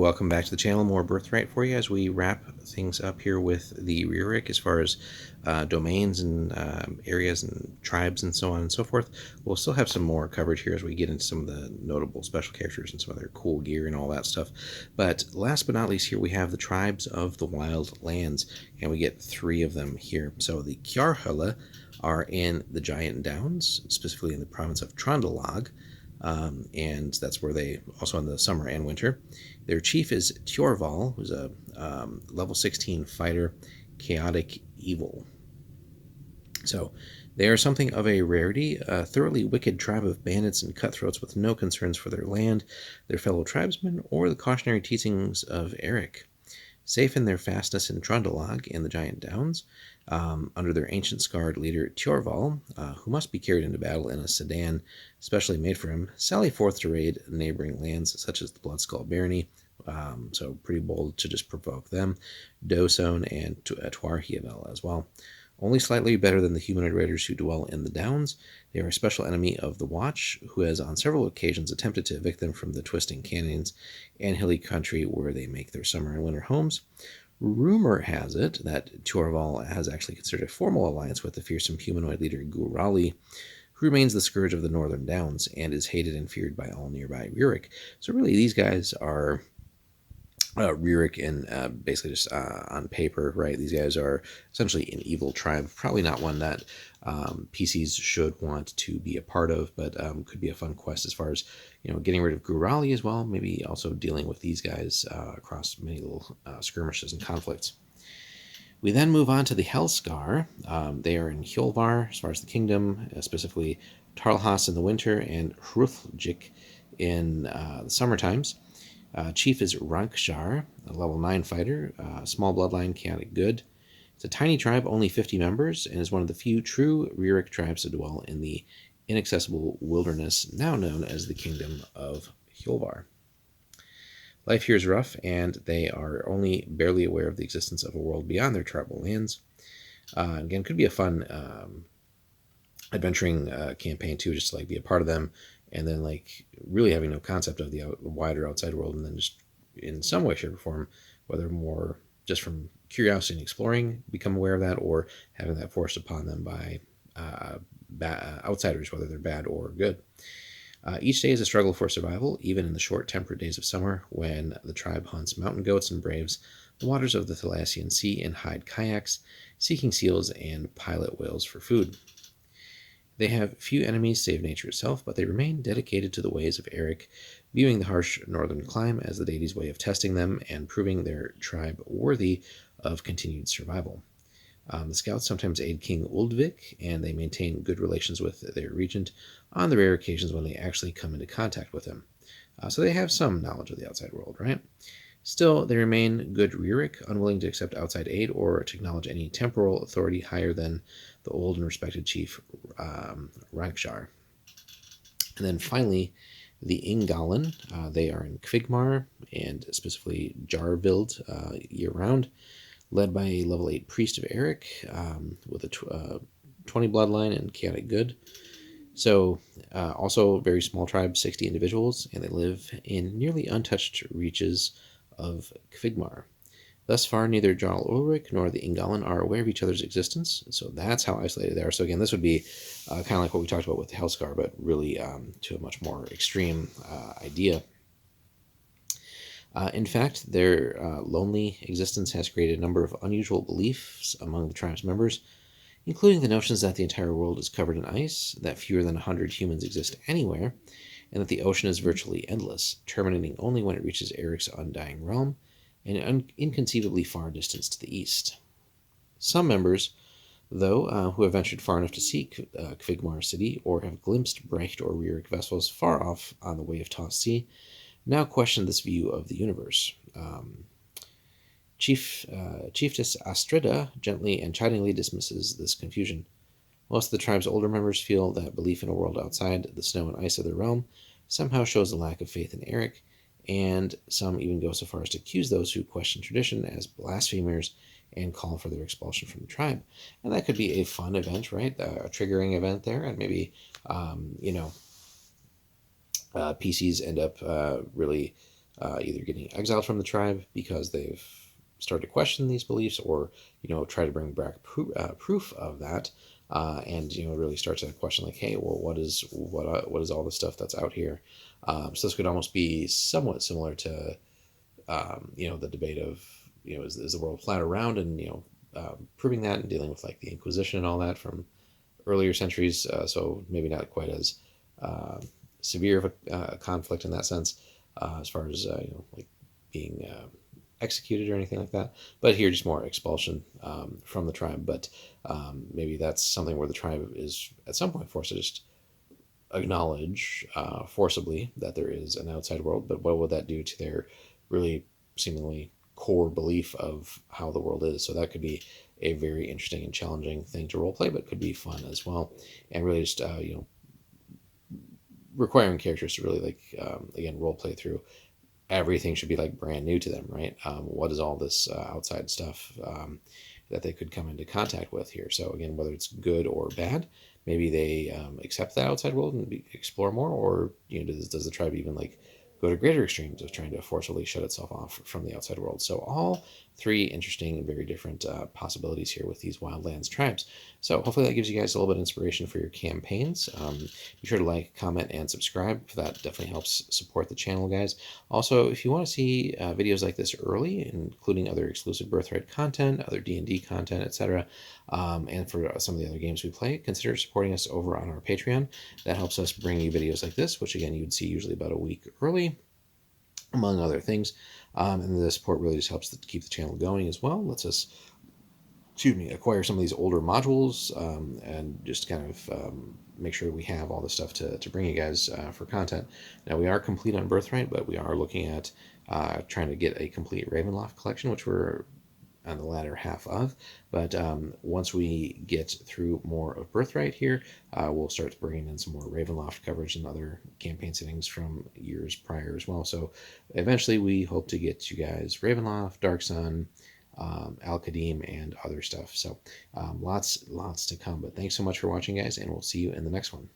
welcome back to the channel. More Birthright for you as we wrap things up here with the Rjurik as far as domains and areas and tribes and so on and so forth. We'll still have some more coverage here as we get into some of the notable special characters and some of their cool gear and all that stuff. But last but not least, here we have the tribes of the Wild Lands, and we get 3 of them here. So the Kjarhula are in the Giant Downs, specifically in the province of Trondelag. And that's where they also in the summer and winter. Their chief is Tjorval, who's a level 16 fighter, chaotic evil. So they are something of a rarity, a thoroughly wicked tribe of bandits and cutthroats with no concerns for their land, their fellow tribesmen, or the cautionary teachings of Eric. Safe in their fastness in Trondelag in the Giant Downs, under their ancient scarred leader Tjorval, who must be carried into battle in a sedan specially made for him, sally forth to raid neighboring lands such as the Bloodskull Barony, so pretty bold to just provoke them, Dosone and Tuarhiavel as well. Only slightly better than the humanoid raiders who dwell in the Downs, they are a special enemy of the Watch, who has on several occasions attempted to evict them from the twisting canyons and hilly country where they make their summer and winter homes. Rumor has it that Tjorval has actually considered a formal alliance with the fearsome humanoid leader Gurali, who remains the scourge of the Northern Downs and is hated and feared by all nearby Rjurik. So really, these guys are Rjurik and basically just on paper, right? These guys are essentially an evil tribe. Probably not one that PCs should want to be a part of, but could be a fun quest as far as, you know, getting rid of Gurali as well. Maybe also dealing with these guys across many little skirmishes and conflicts. We then move on to the Hellscar. They are in Hjolvar as far as the kingdom, specifically Tarlhas in the winter and Rjurik in the summer times. Chief is Rankshar, a level 9 fighter, small bloodline, chaotic good. It's a tiny tribe, only 50 members, and is one of the few true Rjurik tribes to dwell in the inaccessible wilderness now known as the Kingdom of Hjolvar. Life here is rough, and they are only barely aware of the existence of a world beyond their tribal lands. Again, could be a fun adventuring campaign too, just to like be a part of them, and then like really having no concept of the wider outside world, and then just in some way, shape, or form, whether more just from curiosity and exploring, become aware of that, or having that forced upon them by outsiders, whether they're bad or good. Each day is a struggle for survival, even in the short temperate days of summer, when the tribe hunts mountain goats and braves the waters of the Thalassian Sea in hide kayaks, seeking seals and pilot whales for food. They have few enemies save nature itself, but they remain dedicated to the ways of Eric, viewing the harsh northern climb as the deity's way of testing them and proving their tribe worthy of continued survival. The scouts sometimes aid King Uldvik, and they maintain good relations with their regent on the rare occasions when they actually come into contact with him. So they have some knowledge of the outside world, right? Still, they remain good Rjurik, unwilling to accept outside aid or to acknowledge any temporal authority higher than the old and respected chief Rankshar. And then finally, the Ingalen. They are in Kvigmar and specifically Jarvild year-round, led by a level 8 priest of Eric with a 20 bloodline and chaotic good. So also very small tribe, 60 individuals, and they live in nearly untouched reaches of Kvigmar. Thus far, neither Jarl Ulrich nor the Ingalen are aware of each other's existence, so that's how isolated they are. So again, this would be kind of like what we talked about with the Hellscar, but really to a much more extreme idea. In fact, their lonely existence has created a number of unusual beliefs among the tribe's members, including the notions that the entire world is covered in ice, that fewer than 100 humans exist anywhere, and that the ocean is virtually endless, terminating only when it reaches Eric's undying realm, and an inconceivably far distance to the east. Some members, though, who have ventured far enough to seek Kvigmar city, or have glimpsed Brecht or Rjurik vessels far off on the way of tossed sea, now question this view of the universe. Chiefess Astrida gently and chidingly dismisses this confusion. Most of the tribe's older members feel that belief in a world outside the snow and ice of their realm somehow shows a lack of faith in Eric, and some even go so far as to accuse those who question tradition as blasphemers and call for their expulsion from the tribe. And that could be a fun event, right? A triggering event there, and maybe, PCs end up really either getting exiled from the tribe because they've started to question these beliefs, or try to bring back proof of that, and really start to question, like, hey, well, what is all the stuff that's out here? So this could almost be somewhat similar to the debate of is the world flat or round, and proving that and dealing with like the Inquisition and all that from earlier centuries. So maybe not quite as uh, severe of a conflict in that sense, as far as like being executed or anything like that. But here, just more expulsion from the tribe. But maybe that's something where the tribe is at some point forced to just acknowledge forcibly that there is an outside world. But what would that do to their really seemingly core belief of how the world is? So that could be a very interesting and challenging thing to role play, but could be fun as well, and really just requiring characters to really like again role play through. Everything should be like brand new to them, right? What is all this outside stuff that they could come into contact with here? So again, whether it's good or bad, maybe they accept that outside world and explore more, or does the tribe even like go to greater extremes of trying to forcibly shut itself off from the outside world? So all three interesting and very different possibilities here with these Wildlands tribes. So hopefully that gives you guys a little bit of inspiration for your campaigns. Be sure to like, comment, and subscribe. That definitely helps support the channel, guys. Also, if you want to see videos like this early, including other exclusive Birthright content, other D&D content, etc., and for some of the other games we play, consider supporting us over on our Patreon. That helps us bring you videos like this, which again, you'd see usually about a week early, among other things. And the support really just helps to keep the channel going as well. Lets us, acquire some of these older modules, and just kind of make sure we have all the stuff to bring you guys for content. Now, we are complete on Birthright, but we are looking at trying to get a complete Ravenloft collection, which we're on the latter half of. But once we get through more of Birthright here, we'll start bringing in some more Ravenloft coverage and other campaign settings from years prior as well. So eventually we hope to get you guys Ravenloft, Dark Sun, Al-Qadim, and other stuff. So lots to come. But thanks so much for watching, guys, and we'll see you in the next one.